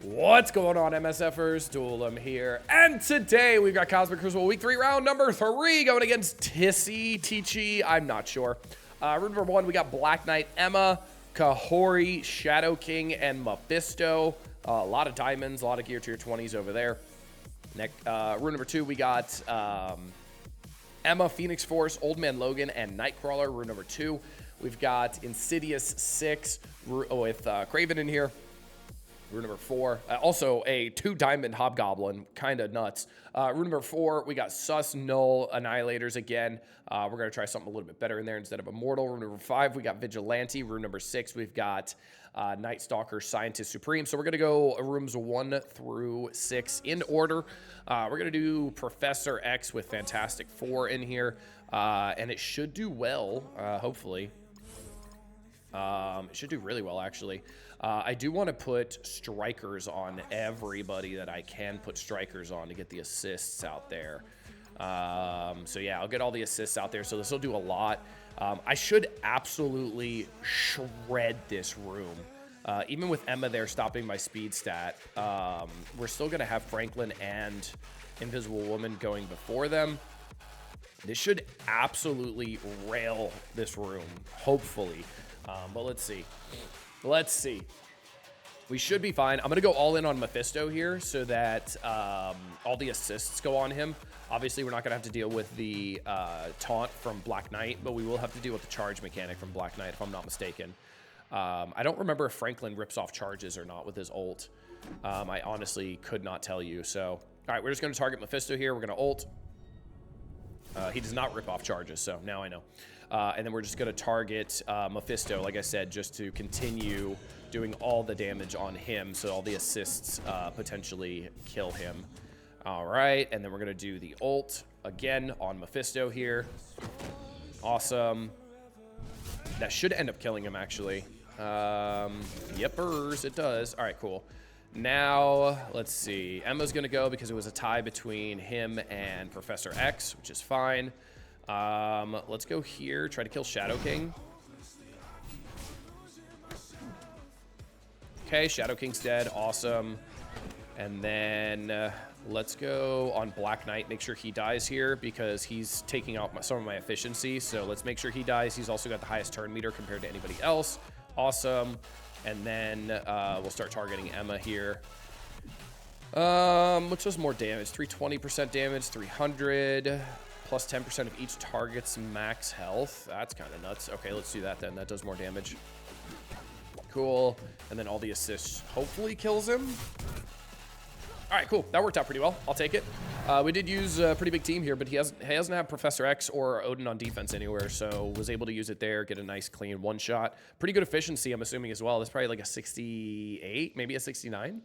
What's going on, MSFers? Duelim here, and today we've got CRUCIBLE Week 3, round number 3, going against Tichy, I'm not sure. Round number 1, we got Black Knight, Emma, Kahori, Shadow King, and Mephisto. A lot of diamonds, a lot of gear tier 20s over there. Next, round number 2, we got Emma, Phoenix Force, Old Man Logan, and Nightcrawler. Round number 2, we've got Insidious 6 with Craven in here. Rune number 4, also a 2-diamond Hobgoblin, kind of nuts. Rune number 4, we got Sus Null Annihilators again. We're going to try something a little bit better in there instead of Immortal. Rune number 5, we got Vigilante. Rune number 6, we've got Night Stalker, Scientist Supreme. So we're going to go rooms 1 through 6 in order. We're going to do Professor X with Fantastic Four in here, and it should do well, hopefully. It should do really well, actually. I do want to put strikers on everybody that I can put strikers on to get the assists out there. So yeah, I'll get all the assists out there. So this will do a lot. I should absolutely shred this room. Even with Emma there stopping my speed stat, we're still going to have Franklin and Invisible Woman going before them. This should absolutely rail this room, hopefully. But let's see. Let's see. We should be fine. I'm going to go all in on Mephisto here so that all the assists go on him. Obviously, we're not going to have to deal with the taunt from Black Knight, but we will have to deal with the charge mechanic from Black Knight, if I'm not mistaken. I don't remember if Franklin rips off charges or not with his ult. I honestly could not tell you. So, all right, we're just going to target Mephisto here. We're going to ult. He does not rip off charges, so now I know. And then we're just going to target Mephisto, like I said, just to continue doing all the damage on him, so all the assists potentially kill him. All right, and then we're going to do the ult again on Mephisto here. Awesome. That should end up killing him, actually. Yepers, it does. All right, cool. Now, let's see. Emma's going to go because it was a tie between him and Professor X, which is fine. Let's go here, try to kill Shadow King. Okay, Shadow King's dead. Awesome. And then let's go on Black Knight, make sure he dies here because he's taking out some of my efficiency. So let's make sure he dies. He's also got the highest turn meter compared to anybody else. Awesome. And then we'll start targeting Emma here. Which does more damage? 320% damage, 300, plus 10% of each target's max health. That's kind of nuts. Okay, let's do that then. That does more damage. Cool. And then all the assists hopefully kills him. All right, cool. That worked out pretty well. I'll take it. We did use a pretty big team here, but he doesn't have Professor X or Odin on defense anywhere, so was able to use it there, get a nice clean one shot. Pretty good efficiency, I'm assuming, as well. That's probably like a 68, maybe a 69.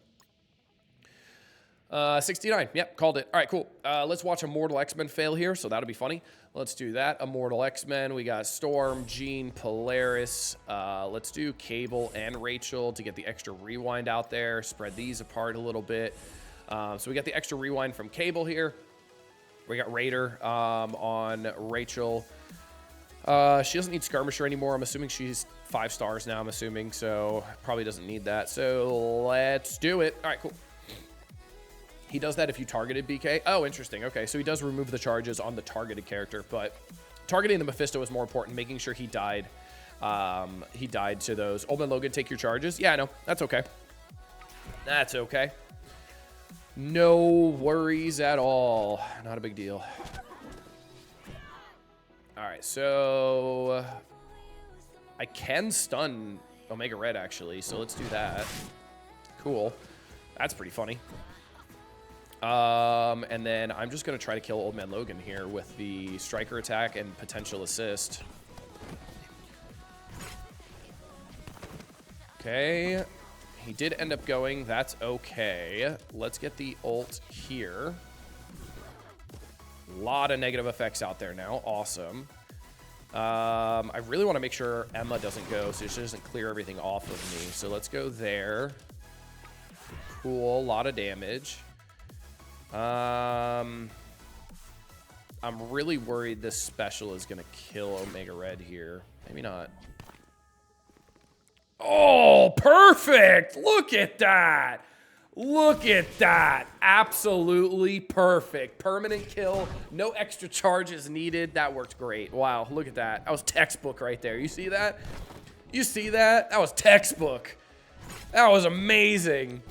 69. Yep, called it. All right, cool. Let's watch Immortal X-Men fail here, so that'll be funny. Let's do that. Immortal X-Men. We got Storm, Jean, Polaris. Let's do Cable and Rachel to get the extra rewind out there. Spread these apart a little bit. So we got the extra rewind from Cable here. We got Raider on Rachel. She doesn't need Skirmisher anymore. I'm assuming she's 5 stars now, I'm assuming. So probably doesn't need that. So let's do it. All right, cool. He does that if you targeted BK. Oh, interesting. Okay, so he does remove the charges on the targeted character, but targeting the Mephisto is more important, making sure he died. He died to those. Old Man Logan, take your charges. Yeah, I know. That's okay. That's okay. No worries at all. Not a big deal. All right, so I can stun Omega Red, actually, so let's do that. Cool. That's pretty funny. And then I'm just going to try to kill Old Man Logan here with the striker attack and potential assist. Okay. He did end up going. That's okay. Let's get the ult here. A lot of negative effects out there now. Awesome. I really want to make sure Emma doesn't go so she doesn't clear everything off of me. So let's go there. Cool. A lot of damage. I'm really worried this special is going to kill Omega Red here. Maybe not. Oh, perfect. Look at that. Look at that. Absolutely perfect. Permanent kill. No extra charges needed. That worked great. Wow, look at that. That was textbook right there. You see that? You see that? That was textbook. That was amazing.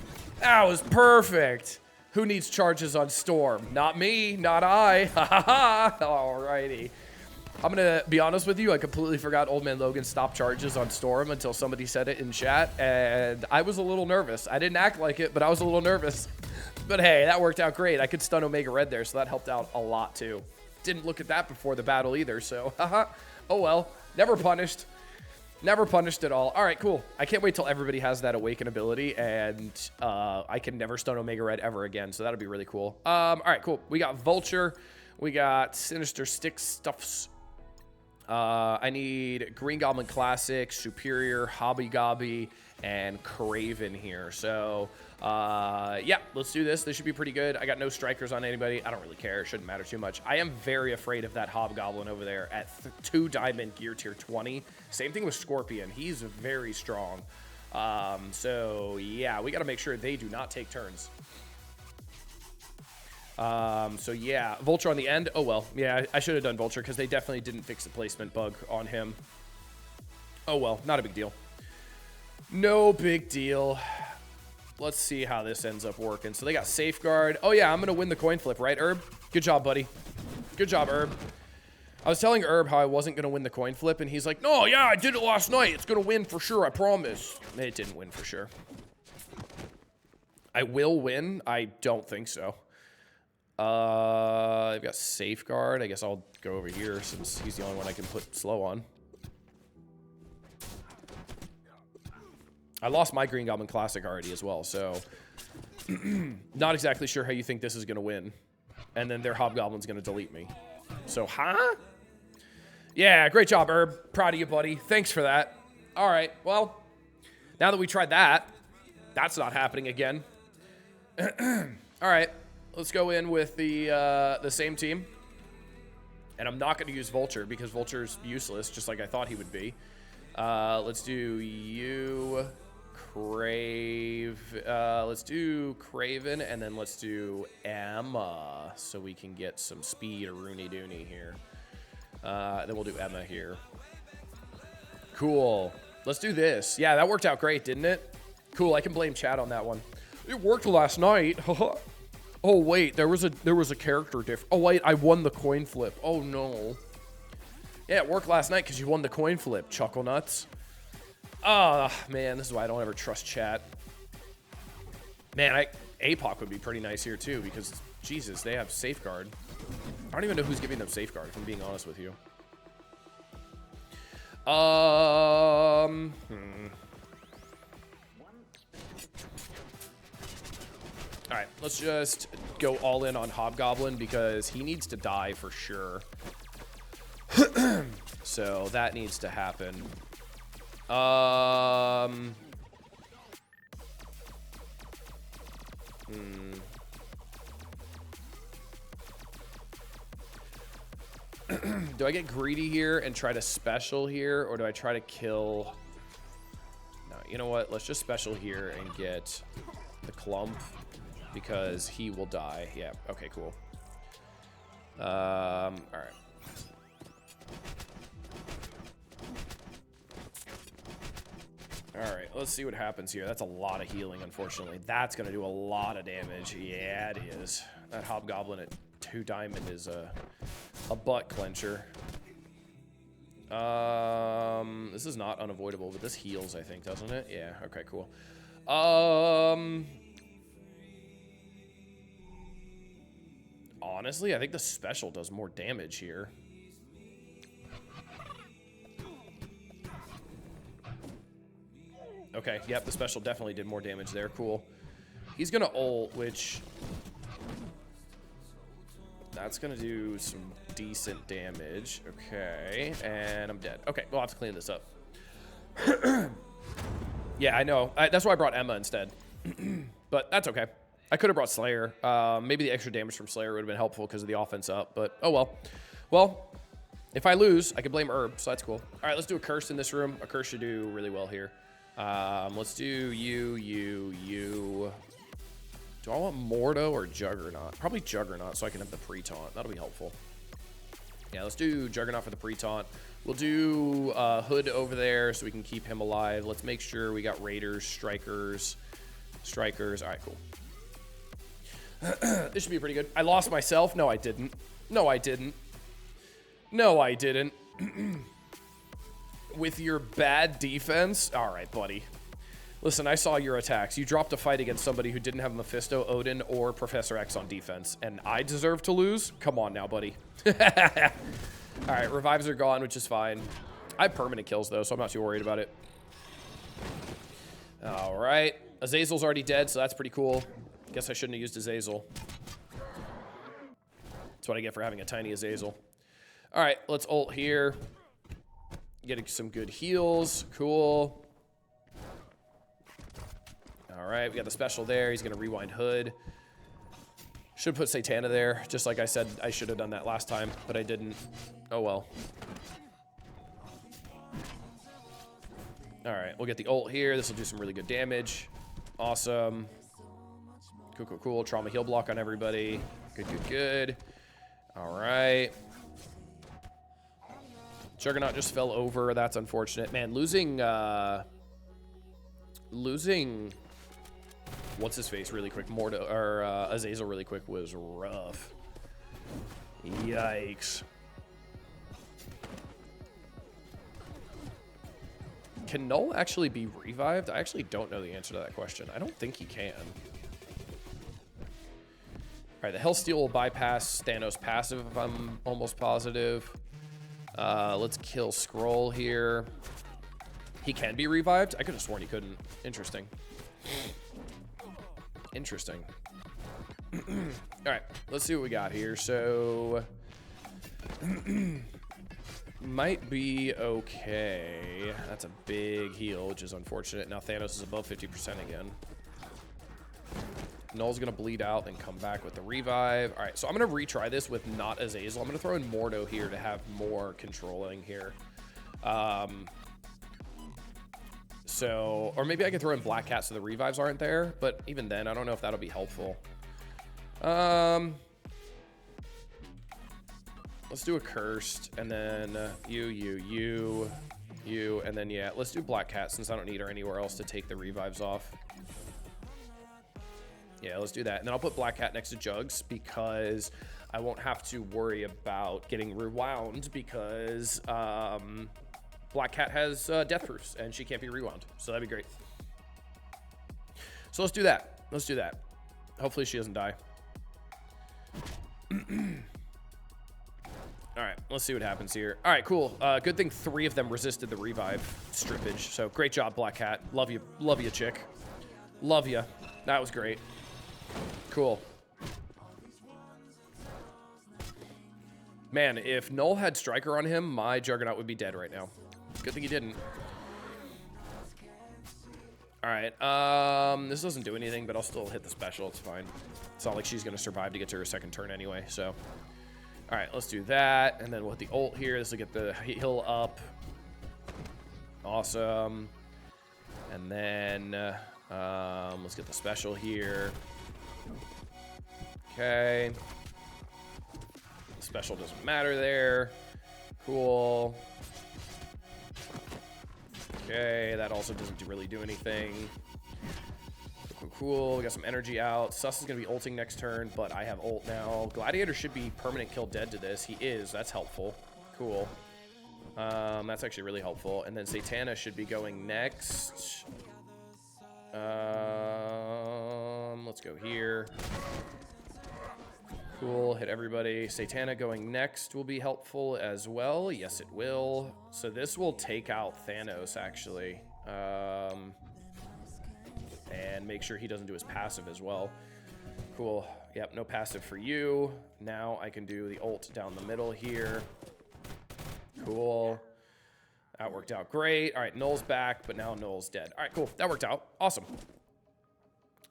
That was perfect. Who needs charges on Storm? Not me. Not I. Ha ha ha. Alrighty. I'm going to be honest with you. I completely forgot Old Man Logan stopped charges on Storm until somebody said it in chat. And I was a little nervous. I didn't act like it, but I was a little nervous. But hey, that worked out great. I could stun Omega Red there, so that helped out a lot too. Didn't look at that before the battle either, so haha. Oh well. Never punished. Never punished at all. All right, cool. I can't wait till everybody has that Awaken ability, and I can never stun Omega Red ever again, so that'll be really cool. All right, cool. We got Vulture. We got Sinister Stick Stuffs. I need Green Goblin Classic, Superior, Hobby Gobby, and Craven here. So, yeah, let's do this. This should be pretty good. I got no strikers on anybody. I don't really care. It shouldn't matter too much. I am very afraid of that Hobgoblin over there at 2 Diamond Gear Tier 20. Same thing with Scorpion. He's very strong. So, yeah, we got to make sure they do not take turns. So yeah, Vulture on the end. Oh well, yeah, I should have done Vulture because they definitely didn't fix the placement bug on him. Oh well, not a big deal. No big deal. Let's see how this ends up working. So they got Safeguard. Oh yeah, I'm gonna win the coin flip, right, Herb? Good job, buddy. Good job, Herb. I was telling Herb how I wasn't gonna win the coin flip, and he's like, "No, yeah, I did it last night. It's gonna win for sure. I promise." It didn't win for sure. I will win. I don't think so. I've got Safeguard. I guess I'll go over here since he's the only one I can put slow on. I lost my Green Goblin Classic already as well, so not exactly sure how you think this is going to win. And then their Hobgoblin's going to delete me. So, huh? Yeah, great job, Herb. Proud of you, buddy. Thanks for that. All right, well, now that we tried that, that's not happening again. All right. Let's go in with the same team. And I'm not going to use Vulture because Vulture's useless, just like I thought he would be. Let's do you, let's do Craven, and then let's do Emma so we can get some speed or Rooney Dooney here. Then we'll do Emma here. Cool. Let's do this. Yeah, that worked out great, didn't it? Cool, I can blame chat on that one. It worked last night. Oh wait, there was a character diff. Oh wait, I won the coin flip. Oh no. Yeah, it worked last night because you won the coin flip, Chuckle Nuts. Ah, man, this is why I don't ever trust chat. Man, APOC would be pretty nice here too because Jesus, they have Safeguard. I don't even know who's giving them Safeguard, if I'm being honest with you. All right, let's just go all in on Hobgoblin because he needs to die for sure. So that needs to happen. Do I get greedy here and try to special here, or do I try to kill? No, you know what? Let's just special here and get the clump. Because he will die. Yeah, okay, cool. All right. All right, let's see what happens here. That's a lot of healing, unfortunately. That's going to do a lot of damage. Yeah, it is. That Hobgoblin at 2 Diamond is a butt clencher. This is not unavoidable, but this heals, I think, doesn't it? Yeah, okay, cool. Honestly, I think the special does more damage here. Okay, yep, the special definitely did more damage there. Cool. He's going to ult, which... That's going to do some decent damage. Okay, and I'm dead. Okay, we'll have to clean this up. Yeah, I know. That's why I brought Emma instead. But that's okay. I could have brought Slayer. Maybe the extra damage from Slayer would have been helpful because of the offense up, but oh well. Well, if I lose, I can blame Herb, so that's cool. All right, let's do a curse in this room. A curse should do really well here. Let's do you. Do I want Mordo or Juggernaut? Probably Juggernaut so I can have the pre-taunt. That'll be helpful. Yeah, let's do Juggernaut for the pre-taunt. We'll do Hood over there so we can keep him alive. Let's make sure we got Raiders, Strikers. All right, cool. This should be pretty good. I lost myself. No, I didn't. No, I didn't. No, I didn't. With your bad defense? All right, buddy. Listen, I saw your attacks. You dropped a fight against somebody who didn't have Mephisto, Odin, or Professor X on defense, and I deserve to lose? Come on now, buddy. All right, revives are gone, which is fine. I have permanent kills, though, so I'm not too worried about it. All right. Azazel's already dead, so that's pretty cool. Guess I shouldn't have used Azazel. That's what I get for having a tiny Azazel. All right, let's ult here. Getting some good heals. Cool. All right, we got the special there. He's going to rewind Hood. Should put Satana there, just like I said I should have done that last time, but I didn't. Oh, well. All right, we'll get the ult here. This will do some really good damage. Awesome. Cool, cool, cool. Trauma heal block on everybody. Good, good, good. All right. Juggernaut just fell over. That's unfortunate. Man, losing... What's his face really quick? Mordo or Azazel really quick was rough. Yikes. Can Null actually be revived? I actually don't know the answer to that question. I don't think he can. All right, the Hellsteel will bypass Thanos' passive if I'm almost positive. Let's kill Skrull here. He can be revived? I could have sworn he couldn't. Interesting. Interesting. All right, let's see what we got here. So, might be okay. That's a big heal, which is unfortunate. Now Thanos is above 50% again. Null's gonna bleed out, then come back with the revive. All right, so I'm gonna retry this with not Azazel. I'm gonna throw in Mordo here to have more controlling here. So, or maybe I could throw in Black Cat so the revives aren't there, but even then, I don't know if that'll be helpful. Let's do a Cursed, and then you, and then, yeah, let's do Black Cat since I don't need her anywhere else to take the revives off. Yeah, let's do that. And then I'll put Black Cat next to Jugs because I won't have to worry about getting rewound because, Black Cat has death proofs, and she can't be rewound. So that'd be great. So let's do that. Let's do that. Hopefully she doesn't die. All right, let's see what happens here. All right, cool. Good thing 3 of them resisted the revive strippage. So great job, Black Cat. Love you, chick. Love you. That was great. Cool. Man, if Null had Striker on him, my Juggernaut would be dead right now. Good thing he didn't. All right, this doesn't do anything, but I'll still hit the special. It's fine. It's not like she's going to survive to get to her second turn anyway, so. All right, let's do that. And then with the ult here, this will get the heal up. Awesome. And then let's get the special here. Okay. Special doesn't matter there. Cool. Okay, that also doesn't really do anything. Cool, cool. We got some energy out. Sus is going to be ulting next turn, but I have ult now. Gladiator should be permanent kill dead to this. He is. That's helpful. Cool. That's actually really helpful. And then Satana should be going next. Let's go here. Cool, hit everybody. Satana going next will be helpful as well. Yes, it will. So this will take out Thanos, actually. And make sure he doesn't do his passive as well. Cool. Yep, no passive for you. Now I can do the ult down the middle here. Cool. That worked out great. All right, Null's back, but now Null's dead. All right, cool. That worked out. Awesome.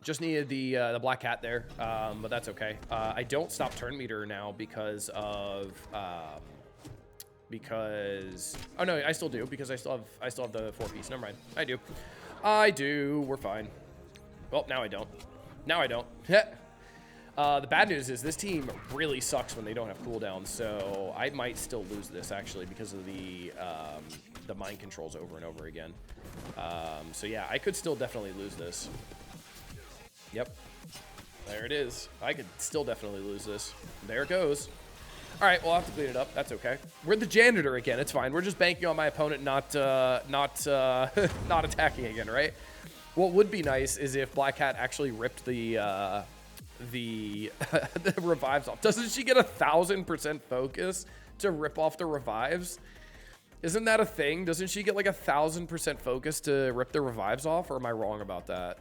Just needed the Black Cat there, but that's okay. I don't stop turn meter now because of oh no, I still do because I still have the 4-piece. Never mind, I do. We're fine. Well, now I don't. Now I don't. The bad news is this team really sucks when they don't have cooldowns, so I might still lose this, actually, because of the mind controls over and over again. So yeah, I could still definitely lose this. Yep. There it is. I could still definitely lose this. There it goes. All right, we'll have to clean it up. That's okay. We're the janitor again. It's fine. We're just banking on my opponent not attacking again, right? What would be nice is if Black Cat actually ripped the the revives off. Doesn't she get 1,000% focus to rip off the revives? Isn't that a thing? Doesn't she get like 1,000% focus to rip the revives off? Or am I wrong about that?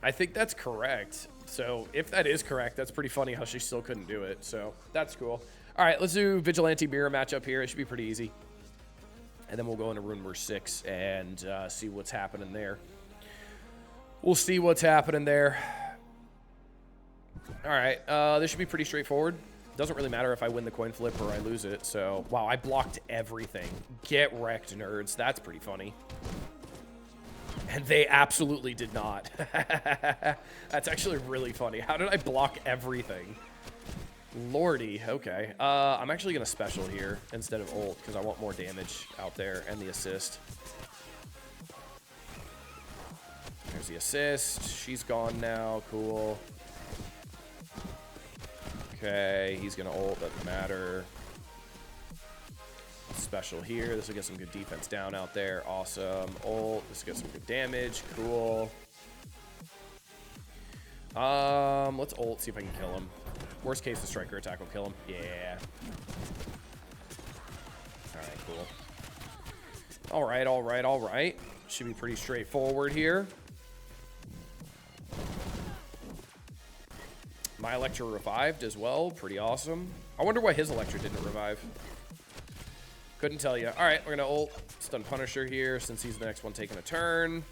I think that's correct. So if that is correct, that's pretty funny how she still couldn't do it. So that's cool. All right, let's do Vigilante Mirror matchup here. It should be pretty easy. And then we'll go into Rune number 6 and see what's happening there. We'll see what's happening there. All right, this should be pretty straightforward. Doesn't really matter if I win the coin flip or I lose it. So, wow, I blocked everything. Get wrecked, nerds. That's pretty funny. And they absolutely did not. That's actually really funny. How did I block everything? Lordy, okay. I'm actually going to special here instead of ult because I want more damage out there and the assist. There's the assist. She's gone now. Cool. Okay, he's going to ult. Doesn't matter. Special here. This will get some good defense down out there. Awesome. Ult. This will get some good damage. Cool. Let's ult, see if I can kill him. Worst case, the striker attack will kill him. Yeah. Alright, cool. Alright, alright, alright. Should be pretty straightforward here. My Electra revived as well. Pretty awesome. I wonder why his Electra didn't revive. Couldn't tell you. All right, we're going to ult Stun Punisher here since he's the next one taking a turn.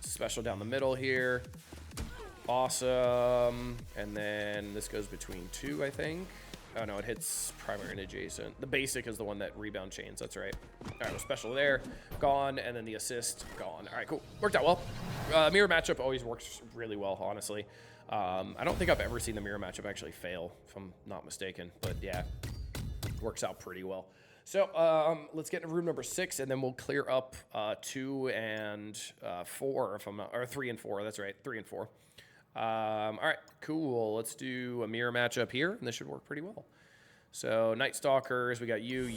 Special down the middle here. Awesome. And then this goes between 2, I think. Oh, no, it hits primary and adjacent. The basic is the one that rebound chains. That's right. All right, we're special there. Gone. And then the assist. Gone. All right, cool. Worked out well. Mirror matchup always works really well, honestly. I don't think I've ever seen the mirror matchup actually fail, if I'm not mistaken. But, yeah, works out pretty well. So let's get into room number 6, and then we'll clear up 2 and 4, if I'm not, or 3 and 4. That's right, 3 and 4. All right, cool. Let's do a mirror matchup here, and this should work pretty well. So Night Stalkers, we got you.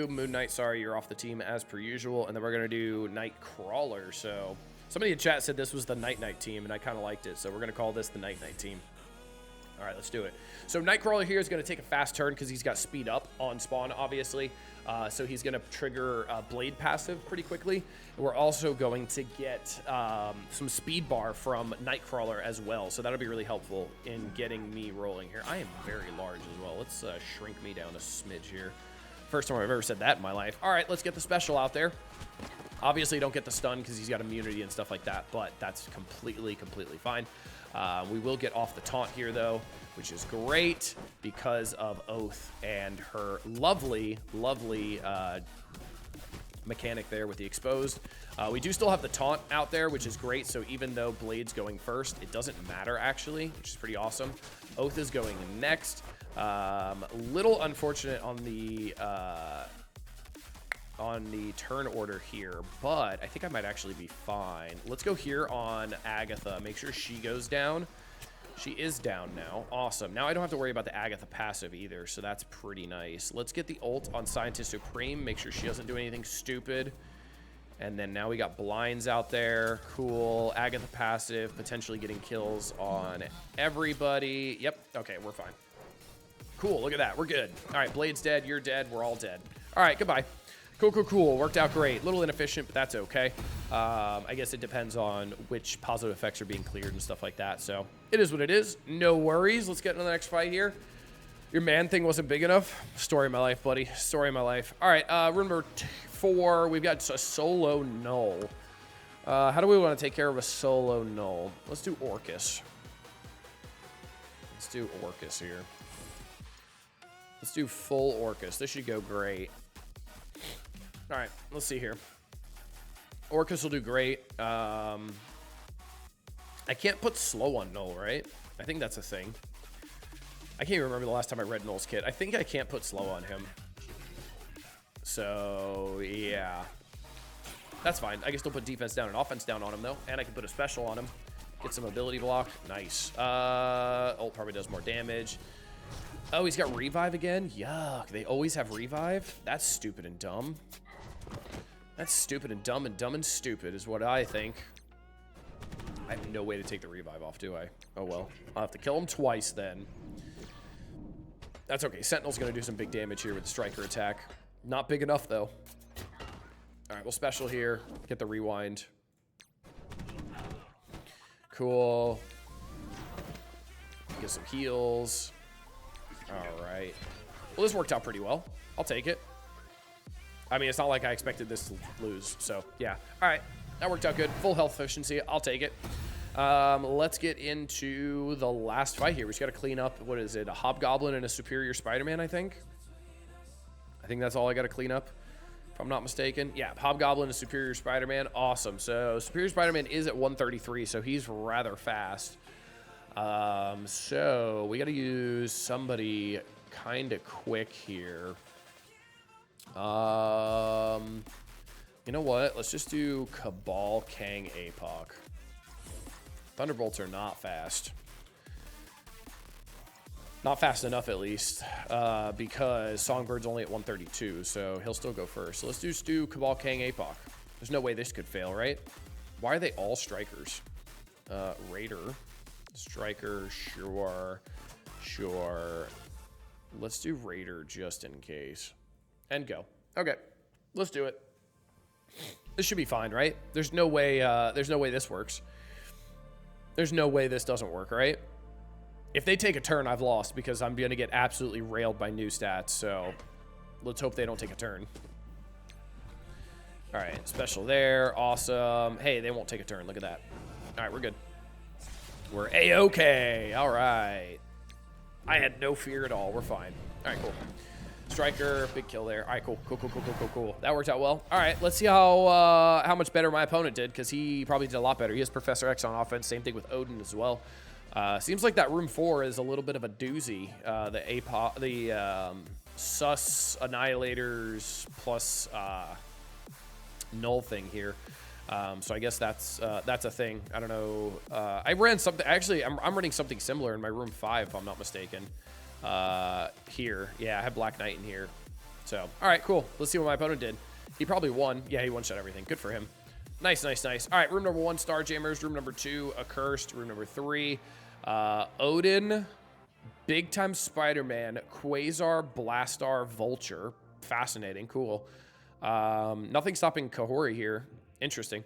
Moon Knight, sorry, you're off the team as per usual, and then we're gonna do Night Crawler. So somebody in chat said this was the Night team, and I kind of liked it, so we're gonna call this the Night team. All right, let's do it. So Nightcrawler here is going to take a fast turn because he's got speed up on spawn, obviously. So he's going to trigger Blade passive pretty quickly. And we're also going to get some speed bar from Nightcrawler as well. So that'll be really helpful in getting me rolling here. I am very large as well. Let's shrink me down a smidge here. First time I've ever said that in my life. All right, let's get the special out there. Obviously, don't get the stun because he's got immunity and stuff like that, but that's completely fine. We will get off the taunt here, though, which is great because of Oath and her lovely mechanic there with the exposed. We do still have the taunt out there, which is great. So even though Blade's going first, it doesn't matter, actually, which is pretty awesome. Oath is going next. Little unfortunate on the turn order here, but I think I might actually be fine. Let's go here on Agatha. Make sure she goes down. She is down now. Awesome. Now I don't have to worry about the Agatha passive either, so that's pretty nice. Let's get the ult on Scientist Supreme. Make sure she doesn't do anything stupid. And then now we got blinds out there. Cool. Agatha passive, potentially getting kills on everybody. Yep. Okay, we're fine. Cool. Look at that. We're good. All right, Blade's dead. You're dead. We're all dead. All right, goodbye. Cool. Worked out great. Little inefficient, but that's okay. I guess it depends on which positive effects are being cleared and stuff like that. So it is what it is. No worries. Let's get into the next fight here. Your man thing wasn't big enough. Story of my life, buddy. Story of my life. All right, room number 4. We've got a solo null. How do we want to take care of a solo null? Let's do Orcus. Let's do Orcus here. Let's do full Orcus. This should go great. All right, let's see here. Orcus will do great. I can't put slow on Null, right? I think that's a thing. I can't even remember the last time I read Null's kit. I think I can't put slow on him. So, yeah. That's fine. I can still put defense down and offense down on him, though. And I can put a special on him. Get some ability block. Nice. Ult probably does more damage. Oh, he's got revive again? Yuck. They always have revive? That's stupid and dumb. That's stupid and dumb and stupid is what I think. I have no way to take the revive off, do I? Oh, well. I'll have to kill him twice then. That's okay. Sentinel's going to do some big damage here with the striker attack. Not big enough, though. All right, we'll special here. Get the rewind. Cool. Get some heals. All right. Well, this worked out pretty well. I'll take it. I mean, it's not like I expected this to lose, so yeah. All right, that worked out good. Full health efficiency. I'll take it. Let's get into the last fight here. We just got to clean up, what is it, a Hobgoblin and a Superior Spider-Man, I think. I think that's all I got to clean up, if I'm not mistaken. Yeah, Hobgoblin and Superior Spider-Man. Awesome. So Superior Spider-Man is at 133, so he's rather fast. So we got to use somebody kind of quick here. You know what? Let's just do Cabal, Kang, APOC. Thunderbolts are not fast. Not fast enough, at least, because Songbird's only at 132, so he'll still go first. So let's just do Cabal, Kang, APOC. There's no way this could fail, right? Why are they all strikers? Raider. Striker, sure. Sure. Let's do Raider just in case. And go. Okay, let's do it. This should be fine, right? There's no way this works. There's no way this doesn't work, right? If they take a turn, I've lost because I'm going to get absolutely railed by new stats. So let's hope they don't take a turn. All right, special there. Awesome. Hey, they won't take a turn. Look at that. All right, we're good. We're A-okay. All right. I had no fear at all. We're fine. All right, cool. Striker, big kill there. All right, cool. Cool. That worked out well. All right, let's see how much better my opponent did, because he probably did a lot better. He has Professor X on offense. Same thing with Odin as well. Seems like that room 4 is a little bit of a doozy. The Sus Annihilators plus Null thing here. So I guess that's a thing. I don't know. I ran something. Actually, I'm running something similar in my room 5, if I'm not mistaken. Here. Yeah, I have Black Knight in here. So, all right, cool. Let's see what my opponent did. He probably won. Yeah, he one-shot everything. Good for him. Nice. All right, room number 1, Starjammers. Room number 2, Accursed. Room number 3, Odin, big-time Spider-Man, Quasar, Blastar, Vulture. Fascinating. Cool. Nothing stopping Kahori here. Interesting.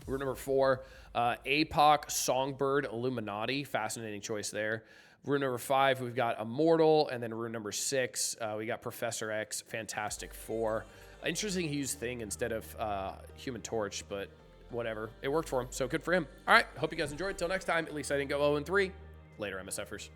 Room number 4, APOC, Songbird, Illuminati. Fascinating choice there. Rune number 5, we've got Immortal, and then rune number 6, we got Professor X, Fantastic Four. Interesting he used Thing instead of Human Torch, but whatever. It worked for him, so good for him. All right, hope you guys enjoyed. Till next time, at least I didn't go 0-3. Later, MSFers.